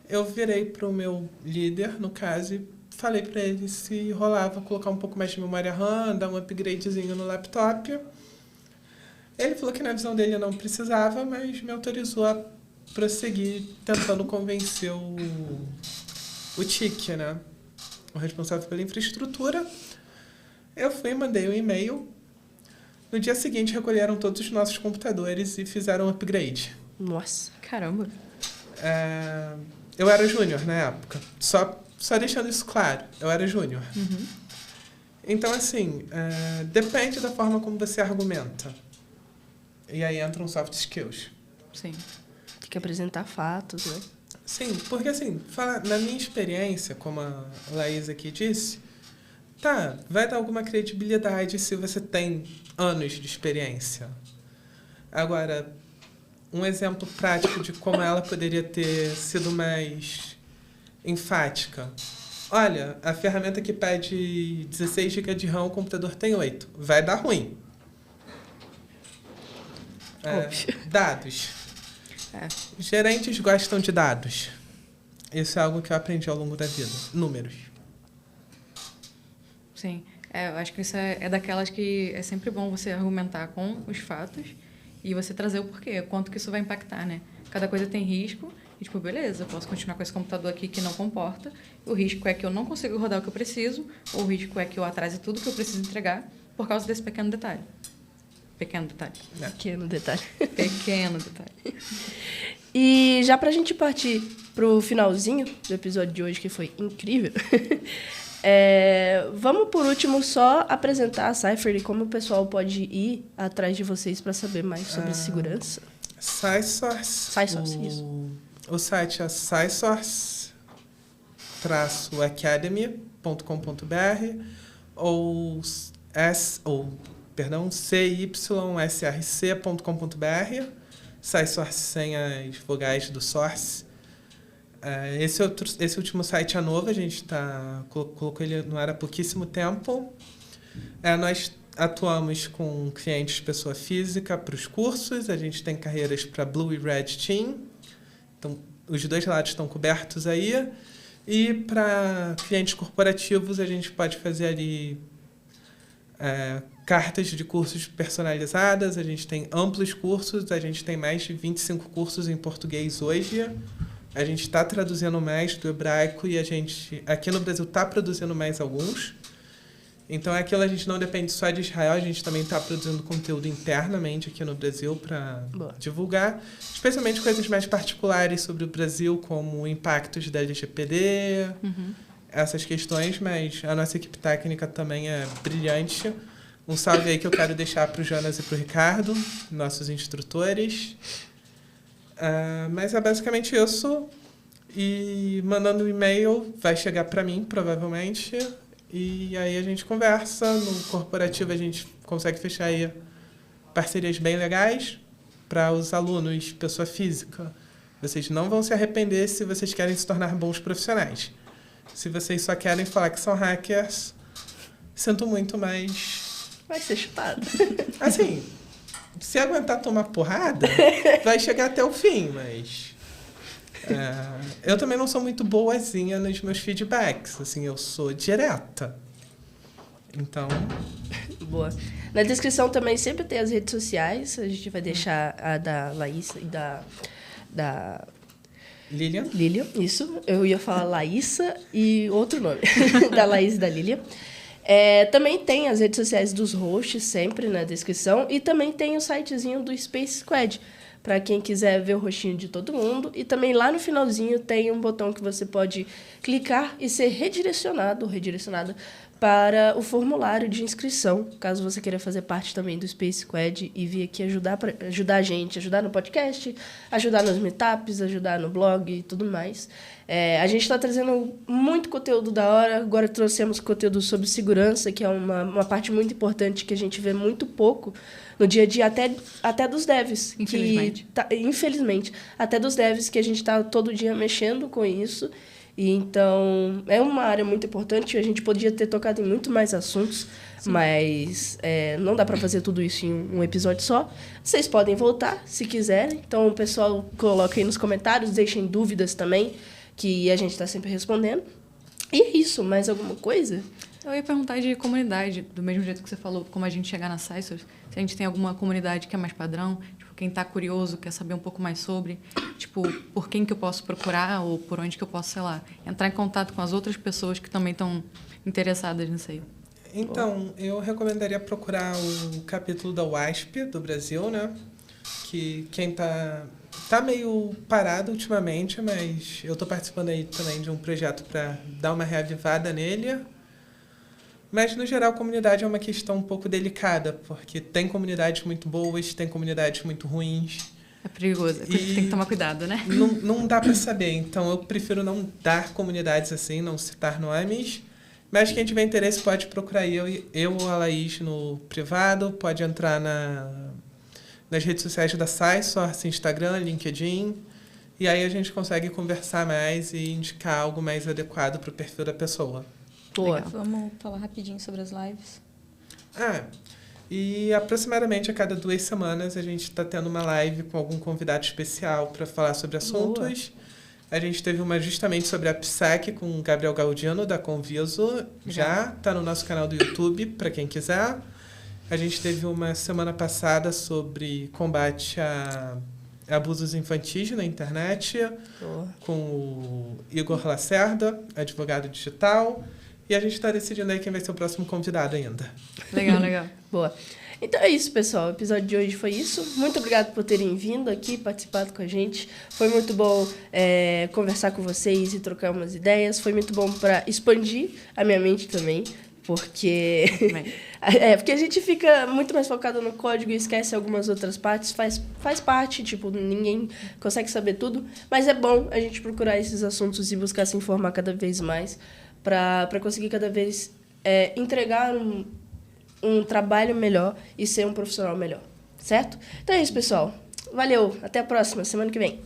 Eu virei para o meu líder, no caso, e falei para ele se rolava colocar um pouco mais de memória RAM, dar um upgradezinho no laptop. Ele falou que na visão dele não precisava, mas me autorizou a prosseguir tentando convencer o TIC, né? O responsável pela infraestrutura. Eu fui e mandei um e-mail. No dia seguinte, recolheram todos os nossos computadores e fizeram um upgrade. Nossa. Caramba. Eu era júnior na época. Só deixando isso claro, eu era júnior. Uhum. Então, assim, depende da forma como você argumenta. E aí entram soft skills. Sim. Tem que apresentar fatos, né? Sim, porque assim, na minha experiência, como a Laís aqui disse, vai dar alguma credibilidade se você tem anos de experiência. Agora, um exemplo prático de como ela poderia ter sido mais enfática. Olha, a ferramenta que pede 16 GB de RAM, o computador tem 8. Vai dar ruim. Dados. Gerentes gostam de dados. Isso é algo que eu aprendi ao longo da vida. Números. Sim. Eu acho que isso é daquelas que é sempre bom você argumentar com os fatos e você trazer o porquê, quanto que isso vai impactar, né? Cada coisa tem risco e, tipo, beleza, eu posso continuar com esse computador aqui que não comporta. O risco é que eu não consigo rodar o que eu preciso, ou o risco é que eu atrase tudo que eu preciso entregar por causa desse pequeno detalhe. Pequeno detalhe. Pequeno detalhe. Pequeno detalhe. E já pra gente partir pro finalzinho do episódio de hoje, que foi incrível, vamos por último só apresentar a Cypher e como o pessoal pode ir atrás de vocês para saber mais sobre segurança. SciSource. Isso. O site é scissource-academy.com.br ou cysrc.com.br. SciSource sem as vogais do source. Esse último site é novo, a gente colocou ele no ar há pouquíssimo tempo. Nós atuamos com clientes pessoa física para os cursos, a gente tem carreiras para Blue e Red Team, então os dois lados estão cobertos aí. E para clientes corporativos, a gente pode fazer ali cartas de cursos personalizadas, a gente tem amplos cursos, a gente tem mais de 25 cursos em português hoje. A gente está traduzindo mais do hebraico e a gente, aqui no Brasil, está produzindo mais alguns. Então, aquilo a gente não depende só de Israel, a gente também está produzindo conteúdo internamente aqui no Brasil para divulgar, especialmente coisas mais particulares sobre o Brasil, como impactos da LGPD, essas questões, mas a nossa equipe técnica também é brilhante. Um salve aí que eu quero deixar para o Jonas e para o Ricardo, nossos instrutores. Mas é basicamente isso. E mandando um e-mail, vai chegar para mim, provavelmente. E aí a gente conversa. No corporativo a gente consegue fechar aí parcerias bem legais para os alunos, pessoa física. Vocês não vão se arrepender se vocês querem se tornar bons profissionais. Se vocês só querem falar que são hackers, sinto muito, mas... Vai ser chutado. Assim, se aguentar tomar porrada, vai chegar até o fim, mas... eu também não sou muito boazinha nos meus feedbacks. Assim, eu sou direta. Então... Boa. Na descrição também sempre tem as redes sociais. A gente vai deixar a da Laísa e da Lilian, isso. Eu ia falar Laísa e outro nome. Da Laís e da Lilian. Também tem as redes sociais dos hosts sempre na descrição. E também tem o sitezinho do Space Squad, para quem quiser ver o rostinho de todo mundo. E também lá no finalzinho tem um botão que você pode clicar e ser redirecionado ou redirecionada para o formulário de inscrição, caso você queira fazer parte também do Space Squad e vir aqui ajudar a gente, ajudar no podcast, ajudar nos meetups, ajudar no blog e tudo mais. A gente está trazendo muito conteúdo da hora. Agora trouxemos conteúdo sobre segurança, que é uma parte muito importante que a gente vê muito pouco no dia a dia, até dos devs. Infelizmente. Infelizmente. Até dos devs, que a gente está todo dia mexendo com isso. E então, é uma área muito importante. A gente podia ter tocado em muito mais assuntos, sim, mas não dá para fazer tudo isso em um episódio só. Vocês podem voltar, se quiserem. Então, o pessoal coloca aí nos comentários, deixem dúvidas também, que a gente está sempre respondendo. E é isso. Mais alguma coisa? Eu ia perguntar de comunidade, do mesmo jeito que você falou, como a gente chegar na SciSource, se a gente tem alguma comunidade que é mais padrão, tipo, Tipo, quem tá curioso, quer saber um pouco mais sobre, tipo, por quem que eu posso procurar ou por onde que eu posso, sei lá, entrar em contato com as outras pessoas que também estão interessadas nisso aí. Então, eu recomendaria procurar o capítulo da WASP do Brasil, né? Que quem tá meio parado ultimamente, mas eu tô participando aí também de um projeto para dar uma reavivada nele. Mas, no geral, a comunidade é uma questão um pouco delicada, porque tem comunidades muito boas, tem comunidades muito ruins. É perigoso, tem que tomar cuidado, né? Não dá para saber, então eu prefiro não dar comunidades assim, não citar nomes. Mas quem tiver interesse pode procurar eu ou a Laís no privado, pode entrar nas redes sociais da SciSource, Instagram, LinkedIn, e aí a gente consegue conversar mais e indicar algo mais adequado para o perfil da pessoa. Boa. Vamos falar rapidinho sobre as lives. E aproximadamente a cada 2 semanas a gente está tendo uma live com algum convidado especial para falar sobre assuntos. Boa. A gente teve uma justamente sobre a PSEC com o Gabriel Galdino, da Conviso. Já está no nosso canal do YouTube, para quem quiser. A gente teve uma semana passada sobre combate a abusos infantis na internet, com o Igor Lacerda, advogado digital. E a gente está decidindo aí quem vai ser o próximo convidado ainda. Legal, legal. Boa. Então é isso, pessoal. O episódio de hoje foi isso. Muito obrigado por terem vindo aqui, participado com a gente. Foi muito bom conversar com vocês e trocar umas ideias. Foi muito bom para expandir a minha mente também, porque porque a gente fica muito mais focado no código e esquece algumas outras partes. Faz parte, tipo, ninguém consegue saber tudo, mas é bom a gente procurar esses assuntos e buscar se informar cada vez mais para conseguir cada vez entregar um trabalho melhor e ser um profissional melhor, certo? Então é isso, pessoal. Valeu, até a próxima, semana que vem.